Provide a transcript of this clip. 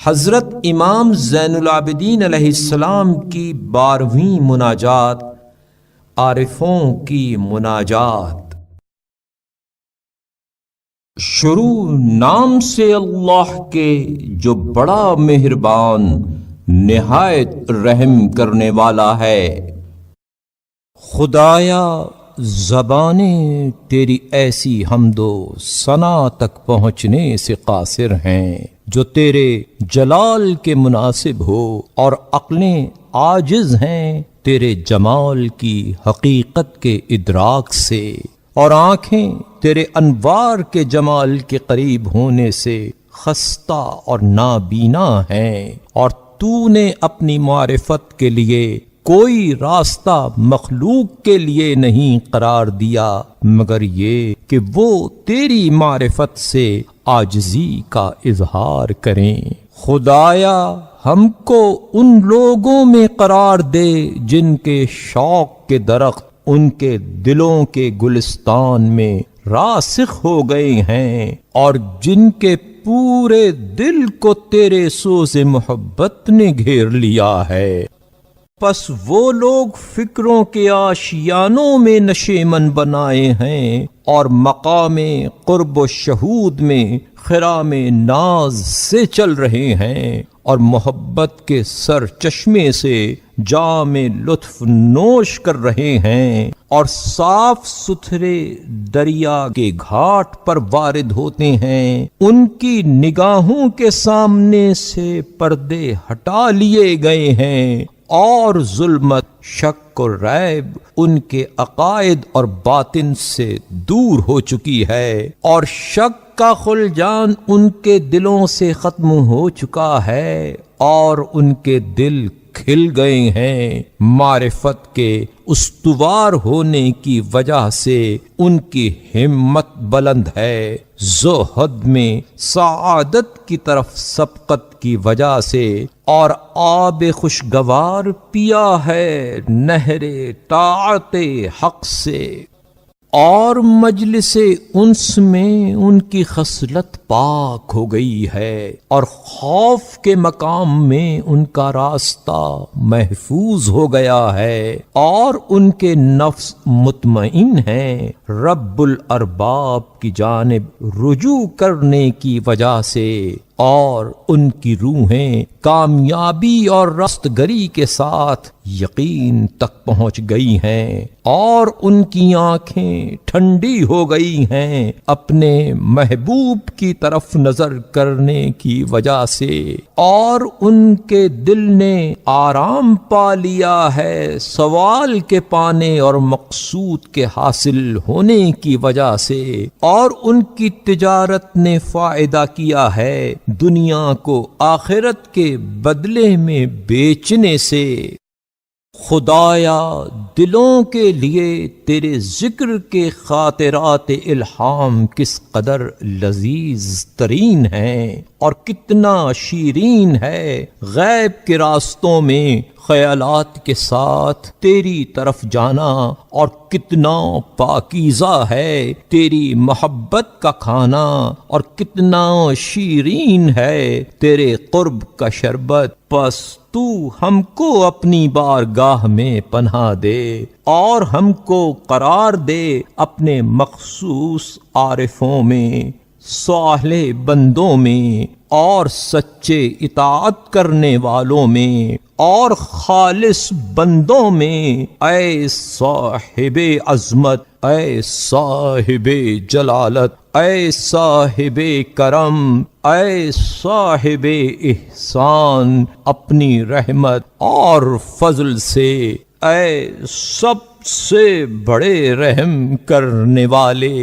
حضرت امام زین العابدین علیہ السلام کی 12ویں مناجات، عارفوں کی مناجات۔ شروع نام سے اللہ کے جو بڑا مہربان نہایت رحم کرنے والا ہے۔ خدایا زبانیں تیری ایسی حمد و ثنا تک پہنچنے سے قاصر ہیں جو تیرے جلال کے مناسب ہو، اور عقلیں عاجز ہیں تیرے جمال کی حقیقت کے ادراک سے، اور آنکھیں تیرے انوار کے جمال کے قریب ہونے سے خستہ اور نابینا ہیں، اور تو نے اپنی معرفت کے لیے کوئی راستہ مخلوق کے لیے نہیں قرار دیا مگر یہ کہ وہ تیری معرفت سے عاجزی کا اظہار کریں۔ خدایا ہم کو ان لوگوں میں قرار دے جن کے شوق کے درخت ان کے دلوں کے گلستان میں راسخ ہو گئے ہیں، اور جن کے پورے دل کو تیرے سوز محبت نے گھیر لیا ہے۔ پس وہ لوگ فکروں کے آشیانوں میں نشیمن بنائے ہیں، اور مقام قرب و شہود میں خرام ناز سے چل رہے ہیں، اور محبت کے سر چشمے سے جام لطف نوش کر رہے ہیں، اور صاف ستھرے دریا کے گھاٹ پر وارد ہوتے ہیں۔ ان کی نگاہوں کے سامنے سے پردے ہٹا لیے گئے ہیں، اور ظلمت، شک و ریب ان کے عقائد اور باطن سے دور ہو چکی ہے، اور شک کا خلجان ان کے دلوں سے ختم ہو چکا ہے، اور ان کے دل کھل گئے ہیں۔ معرفت کے استوار ہونے کی وجہ سے ان کی ہمت بلند ہے، زہد میں سعادت کی طرف سبقت کی وجہ سے، اور آب خوشگوار پیا ہے نہر طاعت حق سے، اور مجلس انس میں ان کی خصلت پاک ہو گئی ہے، اور خوف کے مقام میں ان کا راستہ محفوظ ہو گیا ہے، اور ان کے نفس مطمئن ہیں۔ رب الارباب کی جانب رجوع کرنے کی وجہ سے، اور ان کی روحیں کامیابی اور رستگری کے ساتھ یقین تک پہنچ گئی ہیں، اور ان کی آنکھیں ٹھنڈی ہو گئی ہیں اپنے محبوب کی طرف نظر کرنے کی وجہ سے، اور ان کے دل نے آرام پا لیا ہے سوال کے پانے اور مقصود کے حاصل ہونے کی وجہ سے، اور ان کی تجارت نے فائدہ کیا ہے دنیا کو آخرت کے بدلے میں بیچنے سے۔ خدایا دلوں کے لیے تیرے ذکر کے خاطرات الہام کس قدر لذیذ ترین ہیں، اور کتنا شیرین ہے غیب کے راستوں میں خیالات کے ساتھ تیری طرف جانا، اور کتنا پاکیزہ ہے تیری محبت کا کھانا، اور کتنا شیرین ہے تیرے قرب کا شربت۔ پس تو ہم کو اپنی بارگاہ میں پناہ دے، اور ہم کو قرار دے اپنے مخصوص عارفوں میں، صالح بندوں میں، اور سچے اطاعت کرنے والوں میں، اور خالص بندوں میں۔ اے صاحب عظمت، اے صاحب جلالت، اے صاحب کرم، اے صاحب احسان، اپنی رحمت اور فضل سے اے سب سے بڑے رحم کرنے والے۔